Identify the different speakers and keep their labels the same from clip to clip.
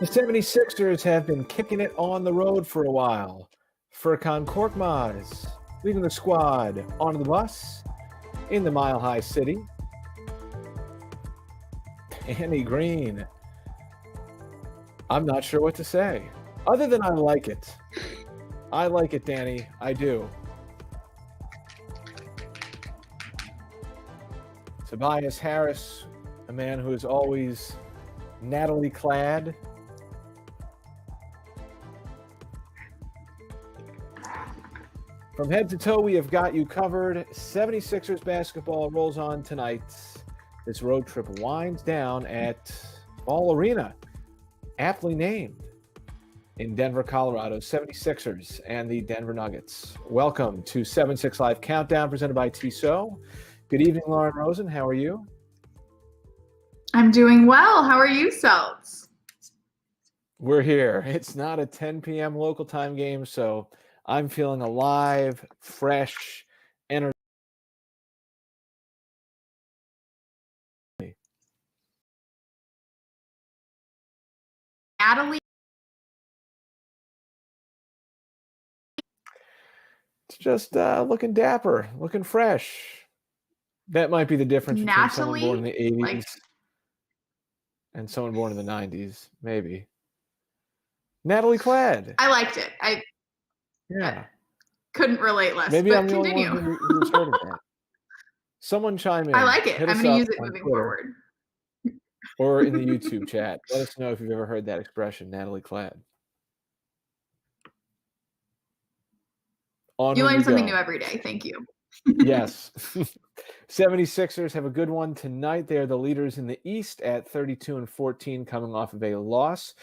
Speaker 1: The 76ers have been kicking it on the road for a while. Furkan Korkmaz leading the squad onto the bus in the Mile High City. Danny Green. I'm not sure what to say, other than I like it. I like it, Danny. I do. Tobias Harris, a man who is always Natalie clad. From head to toe, we have got you covered. 76ers basketball rolls on tonight. This road trip winds down at Ball Arena, aptly named, in Denver, Colorado. 76ers and the Denver Nuggets. Welcome to 7-6 Live Countdown presented by Tissot. Good evening, Lauren Rosen. How are you?
Speaker 2: I'm doing well. How are you, Seltz?
Speaker 1: We're here. It's not a 10 p.m. local time game, so I'm feeling alive, fresh, energy.
Speaker 2: Natalie.
Speaker 1: It's just looking dapper, looking fresh. That might be the difference between someone born in the 80s and someone born in the 90s, maybe. Natalie clad.
Speaker 2: I liked it. I couldn't relate less.
Speaker 1: Maybe
Speaker 2: but
Speaker 1: I'm the only one who's heard of that. Someone chime in.
Speaker 2: I like it. I'm going to use it moving forward.
Speaker 1: Or in the YouTube chat. Let us know if you've ever heard that expression, Natalie clad.
Speaker 2: You learn something new every day. Thank you.
Speaker 1: Yes. 76ers have a good one tonight. They are the leaders in the East at 32-14, coming off of a loss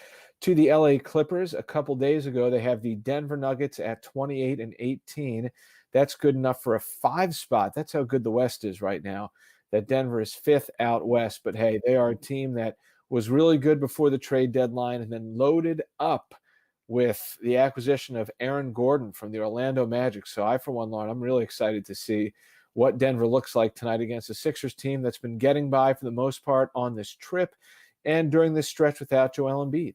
Speaker 1: to the LA Clippers a couple days ago. They have the Denver Nuggets at 28-18. That's good enough for a 5 spot. That's how good the West is right now. That Denver is 5th out West. But hey, they are a team that was really good before the trade deadline and then loaded up with the acquisition of Aaron Gordon from the Orlando Magic. So I, for one, Lauren, I'm really excited to see what Denver looks like tonight against a Sixers team that's been getting by for the most part on this trip and during this stretch without Joel Embiid.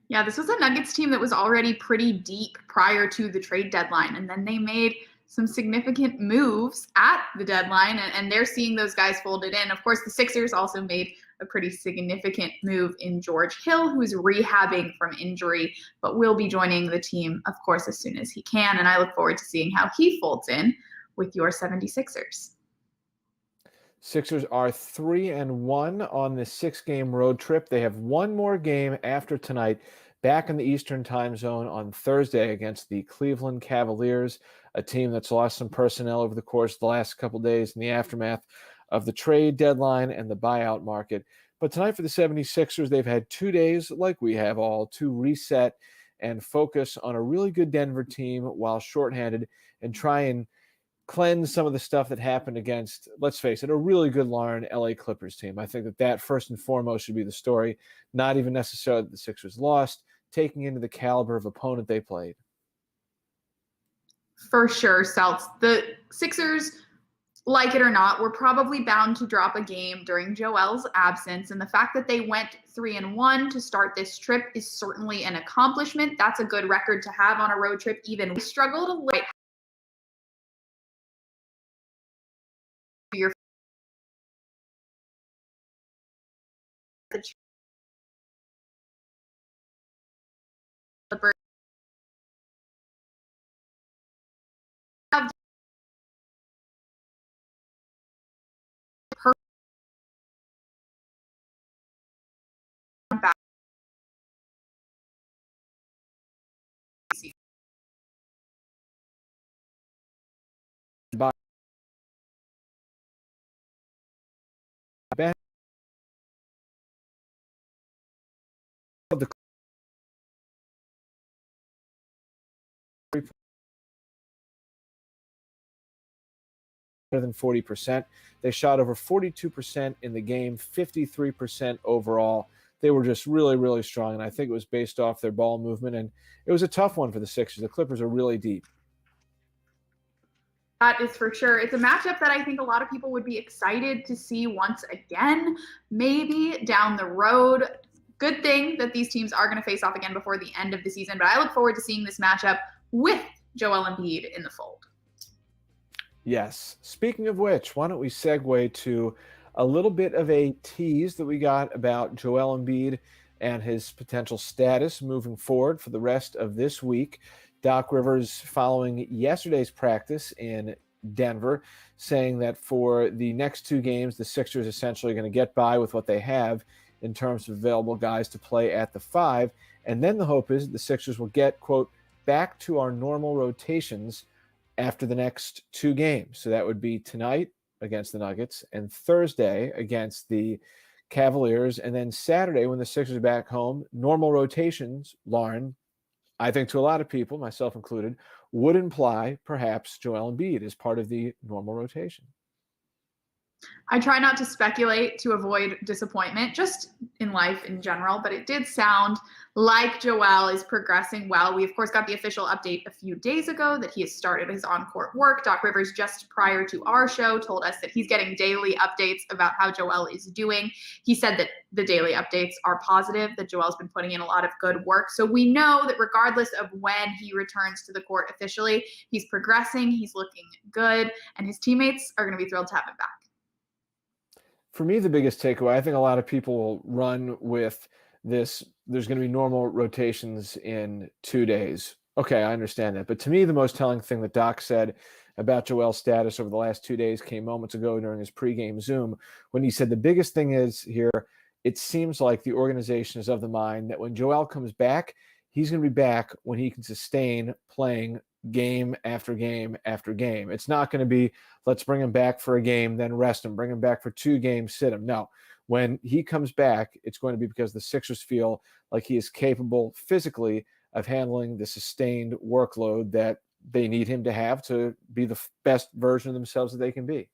Speaker 2: Yeah, this was a Nuggets team that was already pretty deep prior to the trade deadline, and then they made some significant moves at the deadline, and they're seeing those guys folded in. Of course, the Sixers also made a pretty significant move in George Hill, who's rehabbing from injury, but will be joining the team, of course, as soon as he can, and I look forward to seeing how he folds in with your 76ers.
Speaker 1: Sixers are 3-1 on this 6-game road trip. They have one more game after tonight back in the Eastern time zone on Thursday against the Cleveland Cavaliers, a team that's lost some personnel over the course of the last couple of days in the aftermath of the trade deadline and the buyout market. But tonight for the 76ers, they've had 2 days, like we have all, to reset and focus on a really good Denver team while shorthanded and try and cleanse some of the stuff that happened against, let's face it, a really good Lauren LA Clippers team. I think that first and foremost should be the story, not even necessarily that the Sixers lost, taking into the caliber of opponent they played.
Speaker 2: For sure, Seltz. The Sixers, like it or not, were probably bound to drop a game during Joel's absence, and the fact that they went 3-1 to start this trip is certainly an accomplishment. That's a good record to have on a road trip. Even we struggled a little.
Speaker 1: Than 40%. They shot over 42% in the game, 53% overall. They were just really, really strong, and I think it was based off their ball movement, and it was a tough one for the Sixers. The Clippers are really deep.
Speaker 2: That is for sure. It's a matchup that I think a lot of people would be excited to see once again, maybe down the road. good thing that these teams are going to face off again before the end of the season. But I look forward to seeing this matchup with Joel Embiid in the fold.
Speaker 1: Yes. Speaking of which, why don't we segue to a little bit of a tease that we got about Joel Embiid and his potential status moving forward for the rest of this week. Doc Rivers, following yesterday's practice in Denver, saying that for the next two games, the Sixers essentially going to get by with what they have in terms of available guys to play at the 5. And then the hope is the Sixers will get, quote, back to our normal rotations after the next two games. So that would be tonight against the Nuggets and Thursday against the Cavaliers. And then Saturday when the Sixers are back home, normal rotations, Lauren, I think to a lot of people, myself included, would imply perhaps Joel Embiid is part of the normal rotation.
Speaker 2: I try not to speculate to avoid disappointment, just in life in general, but it did sound like Joel is progressing well. We, of course, got the official update a few days ago that he has started his on-court work. Doc Rivers, just prior to our show, told us that he's getting daily updates about how Joel is doing. He said that the daily updates are positive, that Joel's been putting in a lot of good work. So we know that regardless of when he returns to the court officially, he's progressing, he's looking good, and his teammates are going to be thrilled to have him back.
Speaker 1: For me, the biggest takeaway, I think a lot of people will run with this. There's going to be normal rotations in 2 days. Okay, I understand that. But to me, the most telling thing that Doc said about Joel's status over the last 2 days came moments ago during his pregame Zoom when he said the biggest thing is here, it seems like the organization is of the mind that when Joel comes back, he's going to be back when he can sustain playing game after game after game. It's not going to be, let's bring him back for a game, then rest him, bring him back for 2 games, sit him. No, when he comes back, it's going to be because the Sixers feel like he is capable physically of handling the sustained workload that they need him to have to be the best version of themselves that they can be.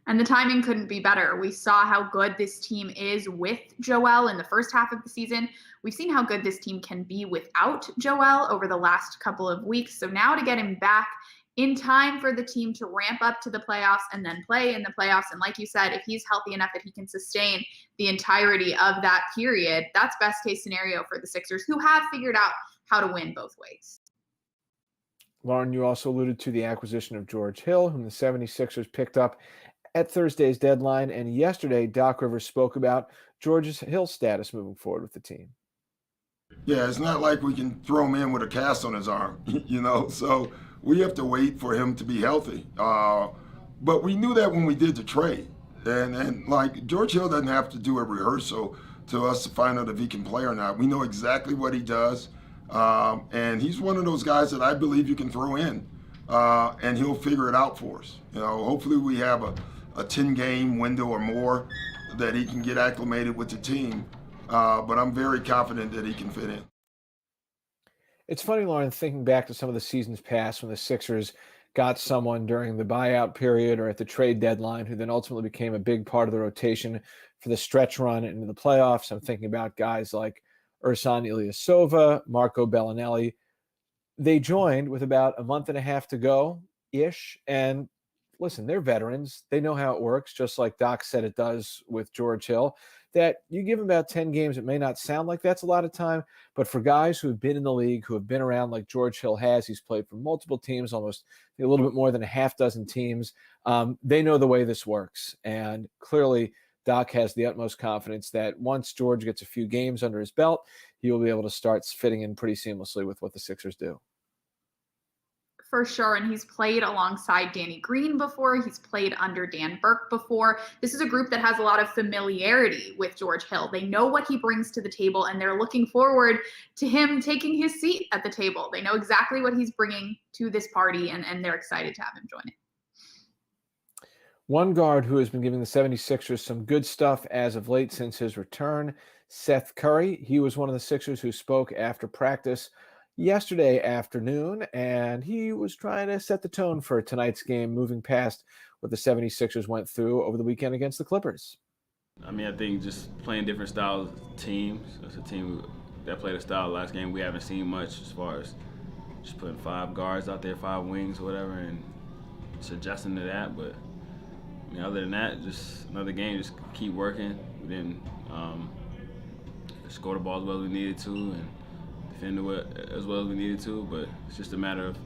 Speaker 2: And the timing couldn't be better. We saw how good this team is with Joel in the first half of the season. We've seen how good this team can be without Joel over the last couple of weeks. So now to get him back in time for the team to ramp up to the playoffs and then play in the playoffs. And like you said, if he's healthy enough that he can sustain the entirety of that period, that's best case scenario for the Sixers, who have figured out how to win both ways.
Speaker 1: Lauren, you also alluded to the acquisition of George Hill, whom the 76ers picked up at Thursday's deadline. And yesterday, Doc Rivers spoke about George Hill's status moving forward with the team.
Speaker 3: Yeah, it's not like we can throw him in with a cast on his arm, so we have to wait for him to be healthy. But we knew that when we did the trade. And like George Hill doesn't have to do a rehearsal to us to find out if he can play or not. We know exactly what he does. And he's one of those guys that I believe you can throw in and he'll figure it out for us. Hopefully we have a 10-game window or more that he can get acclimated with the team. But I'm very confident that he can fit in.
Speaker 1: It's funny, Lauren, thinking back to some of the seasons past when the Sixers got someone during the buyout period or at the trade deadline who then ultimately became a big part of the rotation for the stretch run into the playoffs. I'm thinking about guys like Ersan Ilyasova, Marco Bellinelli. They joined with about a month and a half to go-ish, and listen, they're veterans. They know how it works, just like Doc said it does with George Hill, that you give them about 10 games, it may not sound like that's a lot of time, but for guys who have been in the league, who have been around like George Hill has, he's played for multiple teams, almost a little bit more than a half dozen teams. They know the way this works. And clearly, Doc has the utmost confidence that once George gets a few games under his belt, he will be able to start fitting in pretty seamlessly with what the Sixers do.
Speaker 2: For sure. And he's played alongside Danny Green before. He's played under Dan Burke before. This is a group that has a lot of familiarity with George Hill. They know what he brings to the table, and they're looking forward to him taking his seat at the table. They know exactly what he's bringing to this party, and they're excited to have him join it.
Speaker 1: One guard who has been giving the 76ers some good stuff as of late since his return, Seth Curry. He was one of the Sixers who spoke after practice yesterday afternoon, and he was trying to set the tone for tonight's game, moving past what the 76ers went through over the weekend against the Clippers.
Speaker 4: I think just playing different styles teams. It's a team that played a style last game we haven't seen much, as far as just putting 5 guards out there, 5 wings or whatever, and just adjusting to that. But other than that, just another game, just keep working. We didn't score the ball as well as we needed to and defend it as well as we needed to. But it's just a matter of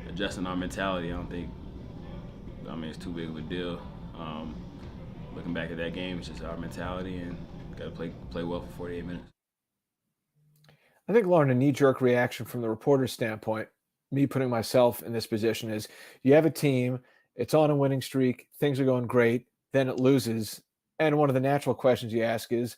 Speaker 4: adjusting our mentality. I mean, it's too big of a deal. Looking back at that game, it's just our mentality, and got to play well for 48 minutes.
Speaker 1: I think, Lauren, a knee-jerk reaction from the reporter's standpoint, me putting myself in this position, is you have a team, it's on a winning streak, things are going great, then it loses, and one of the natural questions you ask is,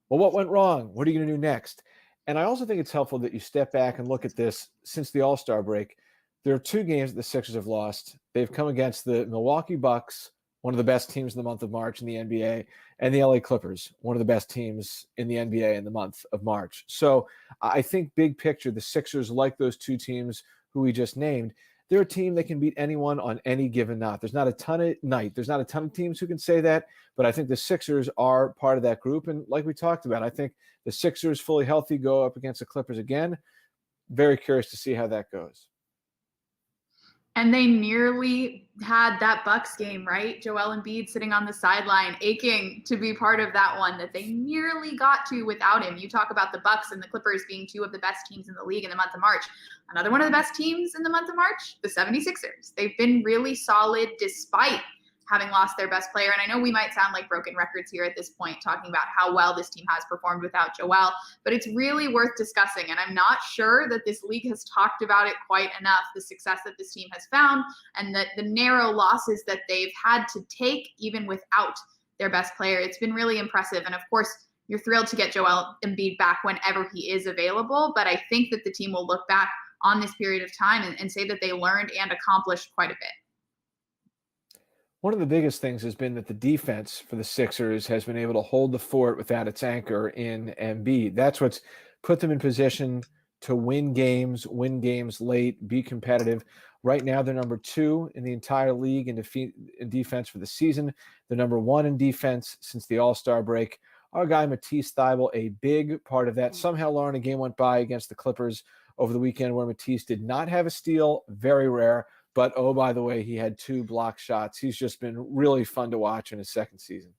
Speaker 1: well, what went wrong? What are you going to do next? And I also think it's helpful that you step back and look at this since the All-Star break. There are 2 games that the Sixers have lost. They've come against the Milwaukee Bucks, one of the best teams in the month of March in the NBA, and the LA Clippers, one of the best teams in the NBA in the month of March. So I think big picture, the Sixers, like those 2 teams who we just named, they're a team that can beat anyone on any given night. There's not a ton of teams who can say that, but I think the Sixers are part of that group. And like we talked about, I think the Sixers, fully healthy, go up against the Clippers again. Very curious to see how that goes.
Speaker 2: And they nearly had that Bucks game, right? Joel Embiid sitting on the sideline, aching to be part of that one that they nearly got to without him. You talk about the Bucks and the Clippers being 2 of the best teams in the league in the month of March. Another one of the best teams in the month of March, the 76ers. They've been really solid despite having lost their best player. And I know we might sound like broken records here at this point, talking about how well this team has performed without Joel, but it's really worth discussing. And I'm not sure that this league has talked about it quite enough, the success that this team has found and the narrow losses that they've had to take even without their best player. It's been really impressive. And of course, you're thrilled to get Joel Embiid back whenever he is available. But I think that the team will look back on this period of time and say that they learned and accomplished quite a bit.
Speaker 1: One of the biggest things has been that the defense for the Sixers has been able to hold the fort without its anchor in Embiid. That's what's put them in position to win games late, be competitive. Right now, they're number 2 in the entire league in defense for the season. They're number 1 in defense since the All-Star break. Our guy, Matisse Thybulle, a big part of that. Somehow, Lauren, a game went by against the Clippers over the weekend where Matisse did not have a steal, very rare. But, oh, by the way, he had 2 block shots. He's just been really fun to watch in his second season.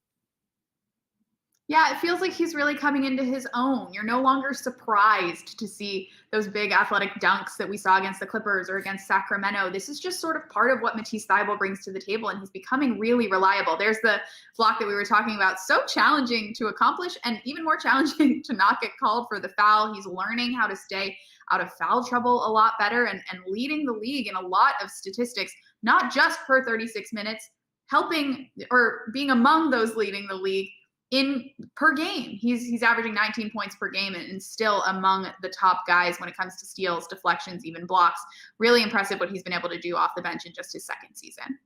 Speaker 2: Yeah, it feels like he's really coming into his own. You're no longer surprised to see those big athletic dunks that we saw against the Clippers or against Sacramento. This is just sort of part of what Matisse Thybulle brings to the table, and he's becoming really reliable. There's the block that we were talking about, so challenging to accomplish and even more challenging to not get called for the foul. He's learning how to stay out of foul trouble a lot better and leading the league in a lot of statistics, not just per 36 minutes, helping or being among those leading the league in per game. He's averaging 19 points per game and still among the top guys when it comes to steals, deflections, even blocks. Really impressive what he's been able to do off the bench in just his second season.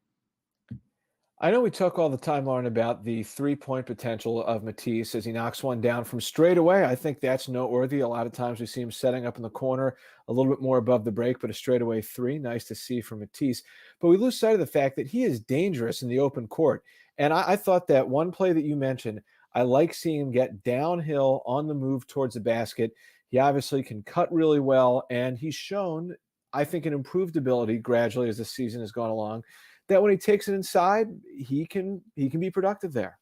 Speaker 1: I know we talk all the time, Lauren, about the 3-point potential of Matisse as he knocks one down from straight away. I think that's noteworthy. A lot of times we see him setting up in the corner a little bit more above the break, but a straightaway 3, nice to see from Matisse. But we lose sight of the fact that he is dangerous in the open court. And I thought that one play that you mentioned, I like seeing him get downhill on the move towards the basket. He obviously can cut really well, and he's shown, I think, an improved ability gradually as the season has gone along, that when he takes it inside, he can be productive there.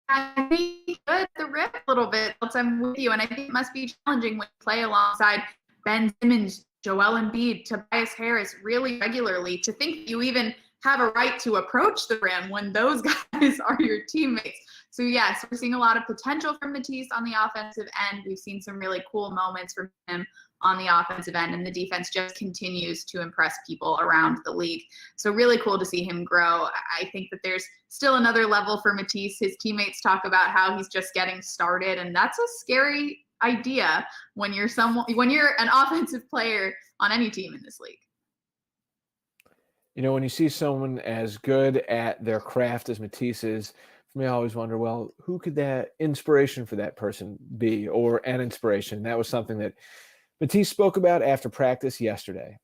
Speaker 2: I think good the rip a little bit. I'm with you, and I think it must be challenging when you play alongside Ben Simmons, Joel Embiid, Tobias Harris really regularly to think you even have a right to approach the rim when those guys are your teammates. So yes, we're seeing a lot of potential from Matisse on the offensive end. We've seen some really cool moments from him on the offensive end, and the defense just continues to impress people around the league. So really cool to see him grow. I think that there's still another level for Matisse. His teammates talk about how he's just getting started, and that's a scary idea when you're an offensive player on any team in this league.
Speaker 1: You know, when you see someone as good at their craft as Matisse is, for me, I always wonder, well, who could that inspiration for that person be, or an inspiration? That was something that Matisse spoke about after practice yesterday.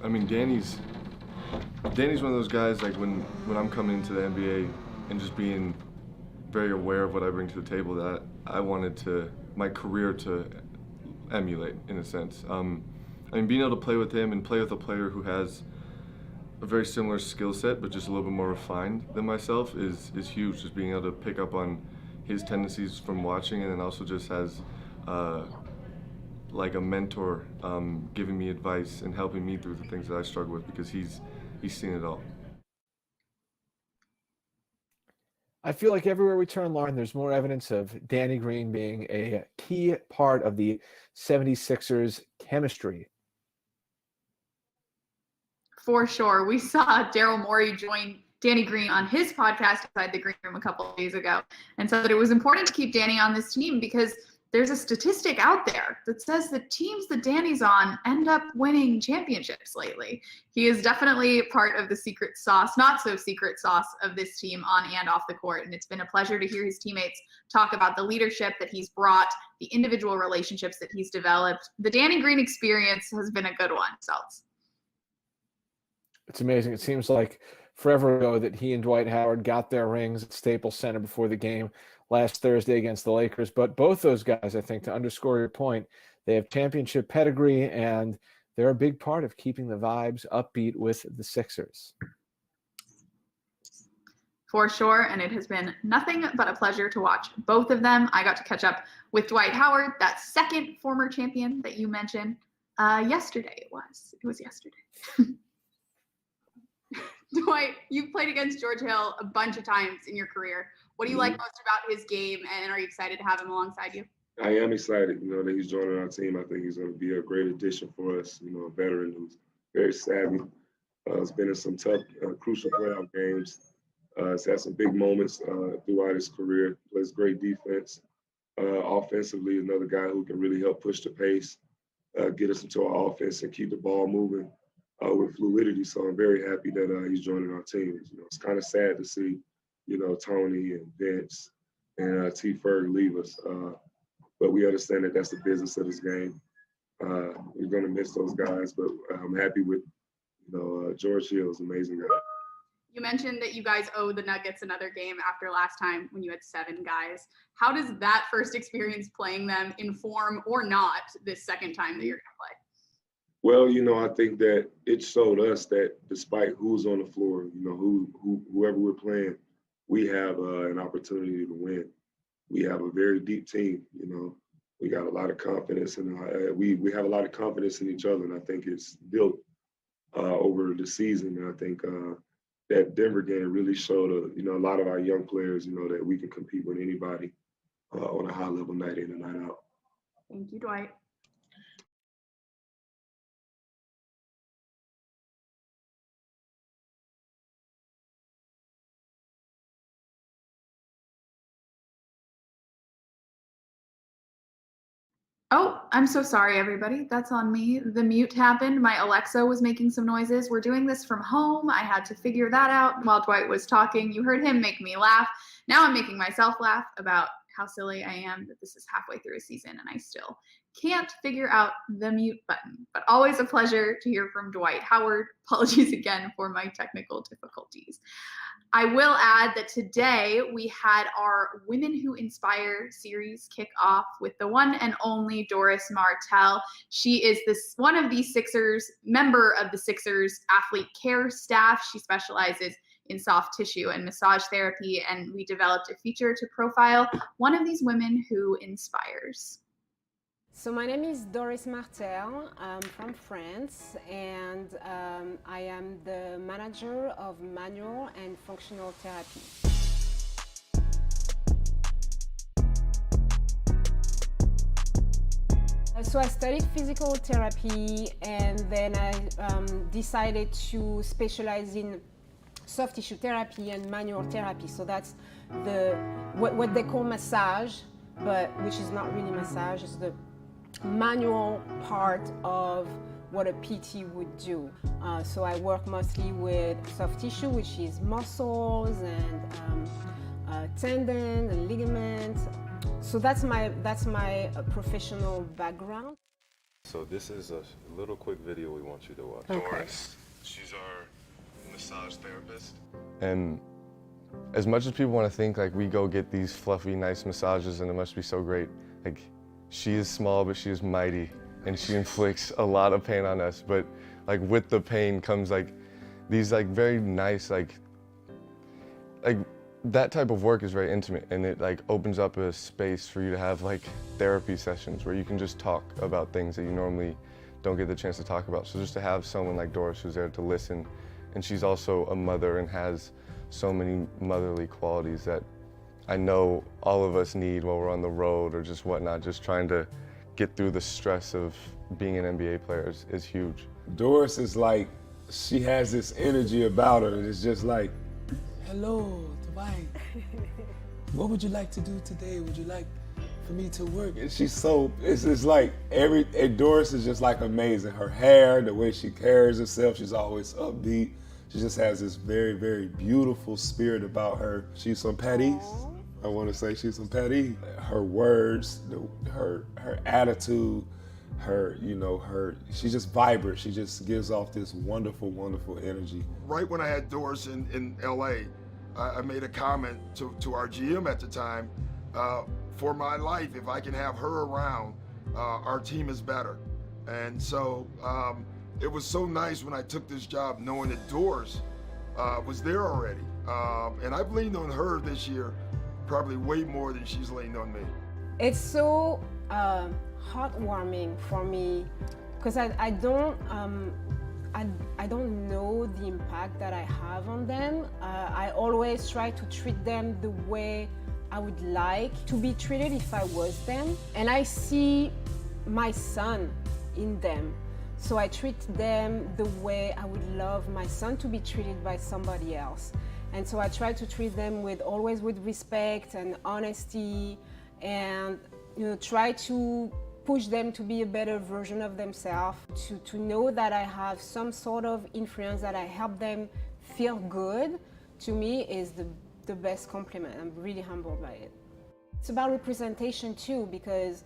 Speaker 5: I mean, Danny's one of those guys, like when I'm coming into the NBA and just being very aware of what I bring to the table, that I wanted my career to emulate, in a sense. I mean, being able to play with him and play with a player who has a very similar skill set, but just a little bit more refined than myself is huge. Just being able to pick up on his tendencies from watching, and then also just as like a mentor, giving me advice and helping me through the things that I struggle with, because he's seen it all.
Speaker 1: I feel like everywhere we turn, Lauren, there's more evidence of Danny Green being a key part of the 76ers chemistry.
Speaker 2: For sure. We saw Daryl Morey join Danny Green on his podcast Inside the Green Room a couple of days ago, and said that it was important to keep Danny on this team because there's a statistic out there that says the teams that Danny's on end up winning championships lately. He is definitely part of the secret sauce, not so secret sauce, of this team on and off the court. And it's been a pleasure to hear his teammates talk about the leadership that he's brought, the individual relationships that he's developed. The Danny Green experience has been a good one, Seltz.
Speaker 1: It's amazing. It seems like forever ago that he and Dwight Howard got their rings at Staples Center before the game last Thursday against the Lakers. But both those guys, I think, to underscore your point, they have championship pedigree, and they're a big part of keeping the vibes upbeat with the Sixers.
Speaker 2: For sure, and it has been nothing but a pleasure to watch both of them. I got to catch up with Dwight Howard, that second former champion that you mentioned, yesterday. It was yesterday. Dwight, you've played against George Hill a bunch of times in your career. What do you like most about his game, and are you excited to have him alongside you?
Speaker 6: I am excited, that he's joining our team. I think he's going to be a great addition for us, a veteran who's very savvy. Has been in some tough, crucial playoff games. Has had some big moments throughout his career. Plays great defense. Offensively, another guy who can really help push the pace, get us into our offense and keep the ball moving with fluidity. So I'm very happy that he's joining our team. It's kind of sad to see, Tony and Vince and T. Ferg leave us. But we understand that that's the business of this game. We're going to miss those guys, but I'm happy with, George Hill's amazing guy.
Speaker 2: You mentioned that you guys owe the Nuggets another game after last time when you had 7 guys. How does that first experience playing them inform or not this second time that you're going to play?
Speaker 6: Well, I think that it showed us that despite who's on the floor, whoever we're playing, we have an opportunity to win. We have a very deep team, We got a lot of confidence, and we have a lot of confidence in each other, and I think it's built over the season. And I think that Denver game really showed, a lot of our young players, that we can compete with anybody on a high level night in and night out.
Speaker 2: Thank you, Dwight. Oh, I'm so sorry, everybody. That's on me. The mute happened. My Alexa was making some noises. We're doing this from home. I had to figure that out while Dwight was talking. You heard him make me laugh. Now I'm making myself laugh about how silly I am that this is halfway through a season and I still can't figure out the mute button. But always a pleasure to hear from Dwight Howard. Apologies again for my technical difficulties. I will add that today we had our Women Who Inspire series kick off with the one and only Doris Martell. She is one of the member of the Sixers athlete care staff. She specializes in soft tissue and massage therapy, and we developed a feature to profile one of these women who inspires.
Speaker 7: So my name is Doris Martel. I'm from France, and I am the manager of manual and functional therapy. So I studied physical therapy, and then I decided to specialize in soft tissue therapy and manual therapy. So that's what they call massage, but which is not really massage. It's the manual part of what a PT would do. So I work mostly with soft tissue, which is muscles and tendon and ligaments. So that's my professional background.
Speaker 5: So this is a little quick video we want you to watch.
Speaker 7: Okay.
Speaker 5: Doris, she's our massage therapist. And as much as people want to think like we go get these fluffy, nice massages and it must be so great, like she is small, but she is mighty, and she inflicts a lot of pain on us. But like with the pain comes like these like very nice like that type of work is very intimate, and it like opens up a space for you to have like therapy sessions where you can just talk about things that you normally don't get the chance to talk about. So just to have someone like Doris who's there to listen, and she's also a mother and has so many motherly qualities that I know all of us need while we're on the road or just whatnot, just trying to get through the stress of being an NBA player is huge.
Speaker 6: Doris is like, she has this energy about her, and it's just like, hello, Dwight. What would you like to do today? Would you like for me to work? And she's so, it's just like, Doris is just like amazing. Her hair, the way she carries herself, she's always upbeat. She just has this very, very beautiful spirit about her. She's from Patty's. I want to say she's from Patty. Her words, her attitude, she's just vibrant. She just gives off this wonderful, wonderful energy.
Speaker 3: Right when I had Doris in LA, I made a comment to our GM at the time, for my life, if I can have her around, our team is better. And so it was so nice when I took this job knowing that Doris was there already. And I've leaned on her this year probably way more than she's leaned on me.
Speaker 7: It's so heartwarming for me because I don't know the impact that I have on them. I always try to treat them the way I would like to be treated if I was them. And I see my son in them. So I treat them the way I would love my son to be treated by somebody else. And so I try to treat them always with respect and honesty, and try to push them to be a better version of themselves, to know that I have some sort of influence, that I help them feel good, to me is the best compliment. I'm really humbled by it. It's about representation too, because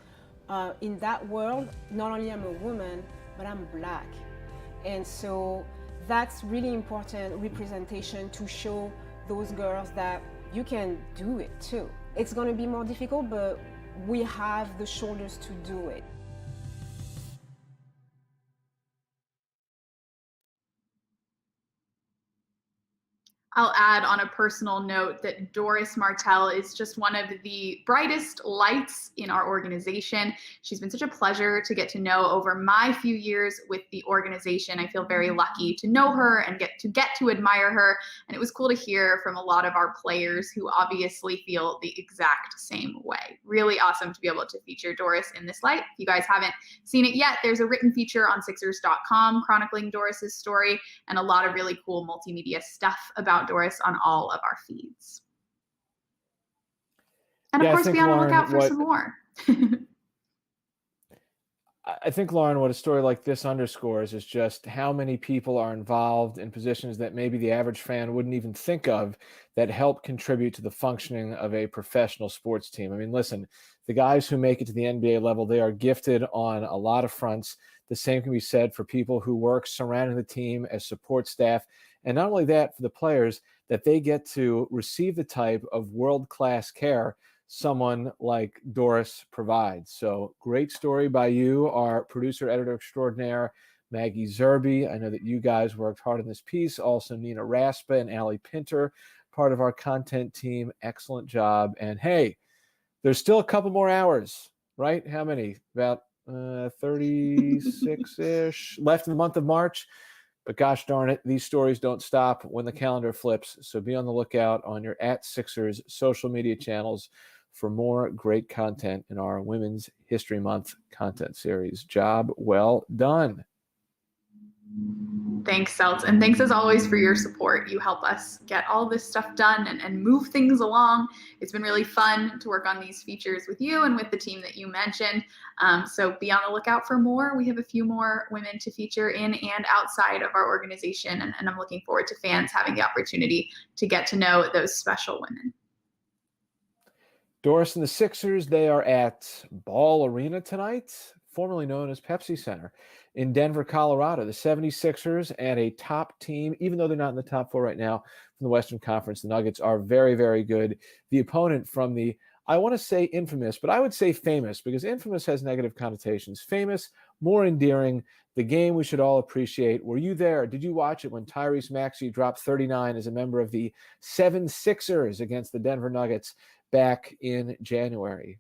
Speaker 7: in that world, not only I'm a woman, but I'm Black. And so that's really important representation to show those girls that you can do it too. It's going to be more difficult, but we have the shoulders to do it.
Speaker 2: I'll add on a personal note that Doris Martell is just one of the brightest lights in our organization. She's been such a pleasure to get to know over my few years with the organization. I feel very lucky to know her and get to admire her. And it was cool to hear from a lot of our players who obviously feel the exact same way. Really awesome to be able to feature Doris in this light. If you guys haven't seen it yet, there's a written feature on Sixers.com chronicling Doris's story and a lot of really cool multimedia stuff about Doris on all of our feeds. And of course, be on the lookout for some more.
Speaker 1: I think, Lauren, what a story like this underscores is just how many people are involved in positions that maybe the average fan wouldn't even think of that help contribute to the functioning of a professional sports team. I mean, listen, the guys who make it to the NBA level, they are gifted on a lot of fronts. The same can be said for people who work surrounding the team as support staff. And not only that, for the players, that they get to receive the type of world-class care someone like Doris provides. So great story by you, our producer, editor extraordinaire, Maggie Zerby. I know that you guys worked hard on this piece. Also, Nina Raspa and Allie Pinter, part of our content team. Excellent job. And hey, there's still a couple more hours, right? How many? About 36-ish left in the month of March. But gosh darn it, these stories don't stop when the calendar flips. So be on the lookout on your @Sixers social media channels for more great content in our Women's History Month content series. Job well done.
Speaker 2: Thanks, Selt. And thanks as always for your support. You help us get all this stuff done and move things along. It's been really fun to work on these features with you and with the team that you mentioned. So be on the lookout for more. We have a few more women to feature in and outside of our organization. And I'm looking forward to fans having the opportunity to get to know those special women.
Speaker 1: Doris and the Sixers, they are at Ball Arena tonight, formerly known as Pepsi Center, in Denver, Colorado. The 76ers and a top team, even though they're not in the top four right now from the Western Conference, the Nuggets are very, very good. The opponent from the, I want to say infamous, but I would say famous, because infamous has negative connotations. Famous more endearing. The game we should all appreciate. Were you there? Did you watch it when Tyrese Maxey dropped 39 as a member of the 76ers against the Denver Nuggets back in January?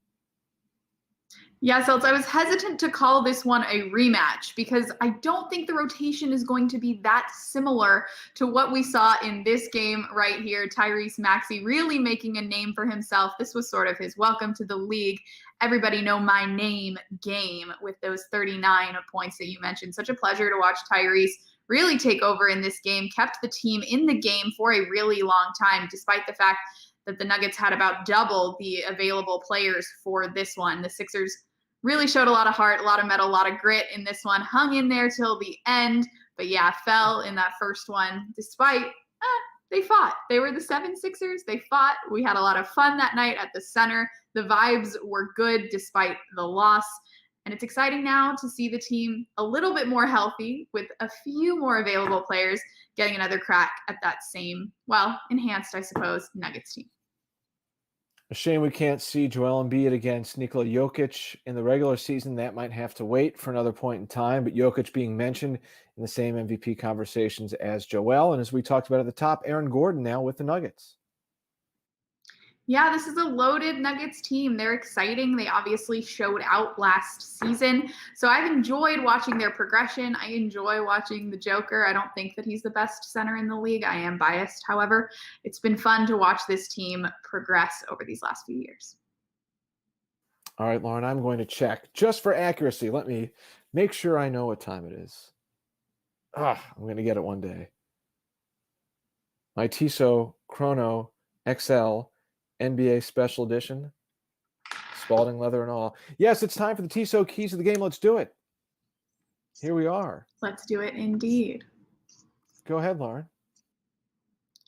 Speaker 2: Yeah, Seltz, I was hesitant to call this one a rematch because I don't think the rotation is going to be that similar to what we saw in this game right here. Tyrese Maxey really making a name for himself. This was sort of his welcome to the league. Everybody know my name game with those 39 points that you mentioned. Such a pleasure to watch Tyrese really take over in this game, kept the team in the game for a really long time, despite the fact that the Nuggets had about double the available players for this one. The Sixers really showed a lot of heart, a lot of mettle, a lot of grit in this one, hung in there till the end, but yeah, fell in that first one despite, they fought. They were the 76ers, they fought. We had a lot of fun that night at the center. The vibes were good despite the loss, and it's exciting now to see the team a little bit more healthy with a few more available players getting another crack at that same, well, enhanced, I suppose, Nuggets team.
Speaker 1: A shame we can't see Joel Embiid against Nikola Jokic in the regular season. That might have to wait for another point in time, but Jokic being mentioned in the same MVP conversations as Joel. And as we talked about at the top, Aaron Gordon now with the Nuggets.
Speaker 2: Yeah, this is a loaded Nuggets team. They're exciting. They obviously showed out last season. So I've enjoyed watching their progression. I enjoy watching the Joker. I don't think that he's the best center in the league. I am biased, however. It's been fun to watch this team progress over these last few years.
Speaker 1: All right, Lauren, I'm going to check. Just for accuracy, let me make sure I know what time it is. I'm going to get it one day. My Tissot Chrono XL NBA Special Edition, Spalding leather and all. Yes, it's time for the Tissot keys of the game. Let's do it. Here we are.
Speaker 2: Let's do it indeed.
Speaker 1: Go ahead, Lauren.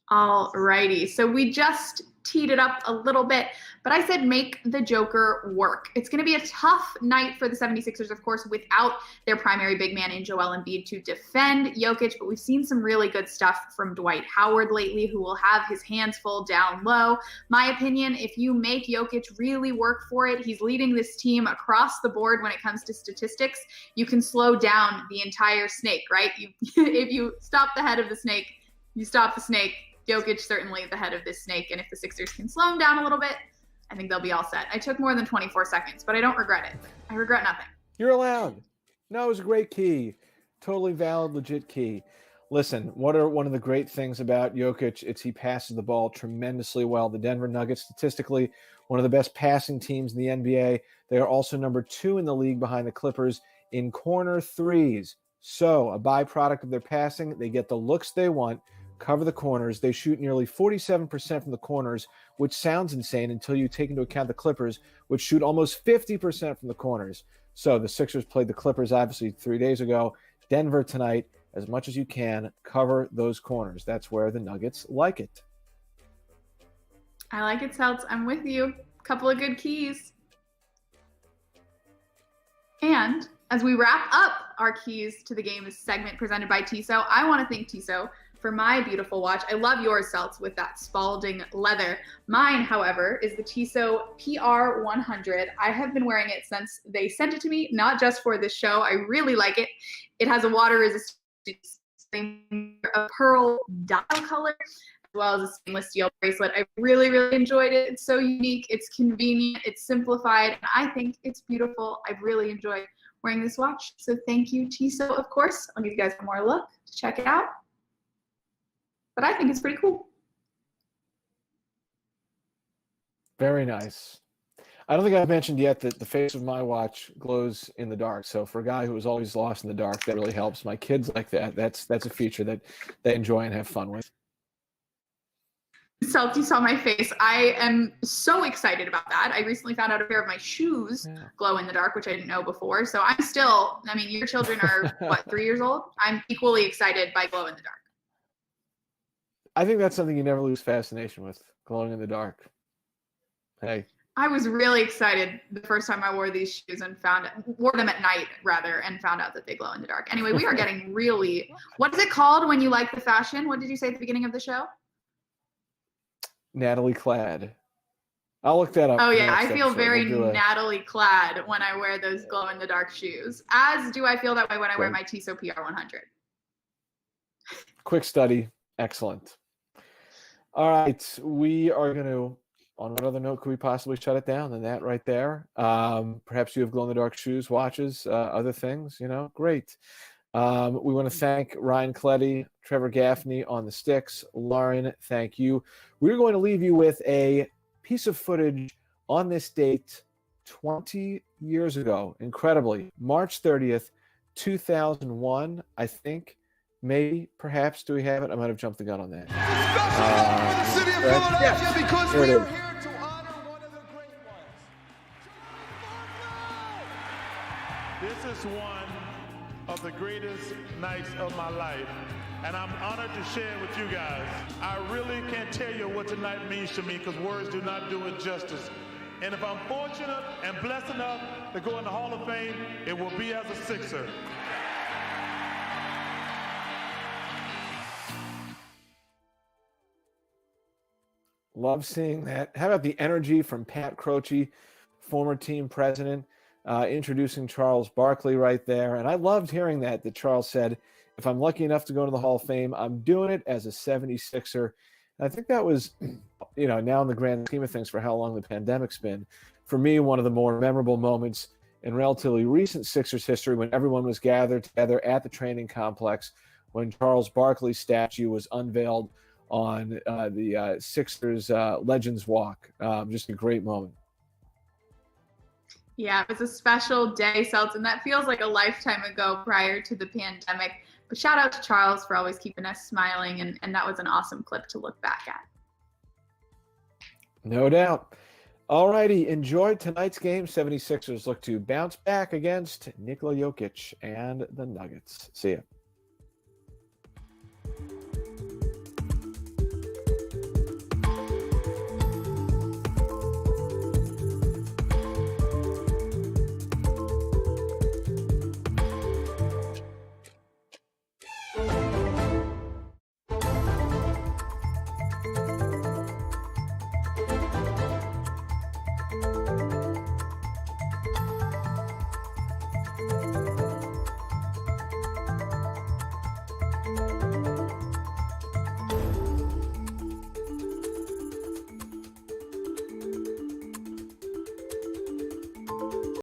Speaker 2: All righty. So we just teed it up a little bit, but I said make the Joker work. It's going to be a tough night for the 76ers, of course, without their primary big man in Joel Embiid to defend Jokic, but we've seen some really good stuff from Dwight Howard lately, who will have his hands full down low. My opinion, if you make Jokic really work for it, he's leading this team across the board when it comes to statistics. You can slow down the entire snake, right? If you stop the head of the snake, you stop the snake. Jokic certainly the head of this snake, and if the Sixers can slow him down a little bit, I think they'll be all set. I took more than 24 seconds, but I don't regret it. I regret nothing.
Speaker 1: You're allowed. No, it was a great key. Totally valid, legit key. Listen, what are one of the great things about Jokic? It's he passes the ball tremendously well. The Denver Nuggets, statistically, one of the best passing teams in the NBA. They are also number 2 in the league behind the Clippers in corner threes. So, a byproduct of their passing, they get the looks they want, cover the corners. They shoot nearly 47% from the corners, which sounds insane until you take into account the Clippers, which shoot almost 50% from the corners. So the Sixers played the Clippers, obviously, 3 days ago. Denver tonight, as much as you can, cover those corners. That's where the Nuggets like it.
Speaker 2: I like it, Seltz. I'm with you. Couple of good keys. And as we wrap up our keys to the game segment presented by Tissot, I want to thank Tissot for my beautiful watch. I love yours, Seltz, with that Spalding leather. Mine, however, is the Tissot PR100. I have been wearing it since they sent it to me, not just for this show. I really like it. It has a water-resistant a pearl dial color, as well as a stainless steel bracelet. I really, really enjoyed it. It's so unique. It's convenient. It's simplified. And I think it's beautiful. I've really enjoyed wearing this watch. So thank you, Tissot, of course. I'll give you guys one more look to check it out. But I think it's pretty cool.
Speaker 1: Very nice. I don't think I've mentioned yet that the face of my watch glows in the dark. So for a guy who was always lost in the dark, that really helps. My kids like that. That's a feature that they enjoy and have fun with.
Speaker 2: Self, you saw my face. I am so excited about that. I recently found out a pair of my shoes glow in the dark, which I didn't know before. So I'm still, I mean, your children are, what, 3 years old? I'm equally excited by glow in the dark.
Speaker 1: I think that's something you never lose fascination with, glowing in the dark. Hey.
Speaker 2: I was really excited the first time I wore these shoes and wore them at night rather, and found out that they glow in the dark. Anyway, we are getting really, what is it called when you like the fashion? What did you say at the beginning of the show?
Speaker 1: Natalie clad. I'll look that up.
Speaker 2: Oh
Speaker 1: for the
Speaker 2: yeah,
Speaker 1: next
Speaker 2: I feel
Speaker 1: episode.
Speaker 2: very
Speaker 1: We'll do
Speaker 2: Natalie clad when I wear those glow in the dark shoes. As do I feel that way when I wear
Speaker 1: Great.
Speaker 2: my Tissot PR100.
Speaker 1: Quick study. Excellent. All right. We are going to, on what other note could we possibly shut it down than that right there? Perhaps you have glow-in-the-dark shoes, watches, other things, great. We want to thank Ryan Cleddy, Trevor Gaffney on the sticks. Lauren, thank you. We're going to leave you with a piece of footage on this date 20 years ago. Incredibly. March 30th, 2001, I think. Maybe, perhaps, do we have it? I might have jumped the gun on that.
Speaker 8: For the city of Philadelphia, because
Speaker 1: Here it
Speaker 8: we are
Speaker 1: is.
Speaker 8: here to honor one of the great ones.
Speaker 9: This is one of the greatest nights of my life, and I'm honored to share it with you guys. I really can't tell you what tonight means to me because words do not do it justice. And if I'm fortunate and blessed enough to go in the Hall of Fame, it will be as a Sixer.
Speaker 1: Love seeing that. How about the energy from Pat Croce, former team president, introducing Charles Barkley right there. And I loved hearing that Charles said, if I'm lucky enough to go to the Hall of Fame, I'm doing it as a 76er. And I think that was, now in the grand scheme of things for how long the pandemic's been, for me, one of the more memorable moments in relatively recent Sixers history when everyone was gathered together at the training complex when Charles Barkley's statue was unveiled on the Sixers Legends Walk. Just a great moment.
Speaker 2: Yeah, it was a special day, Seltz, and that feels like a lifetime ago prior to the pandemic. But shout out to Charles for always keeping us smiling, and that was an awesome clip to look back at.
Speaker 1: No doubt. All righty, enjoyed tonight's game. 76ers look to bounce back against Nikola Jokic and the Nuggets. See ya.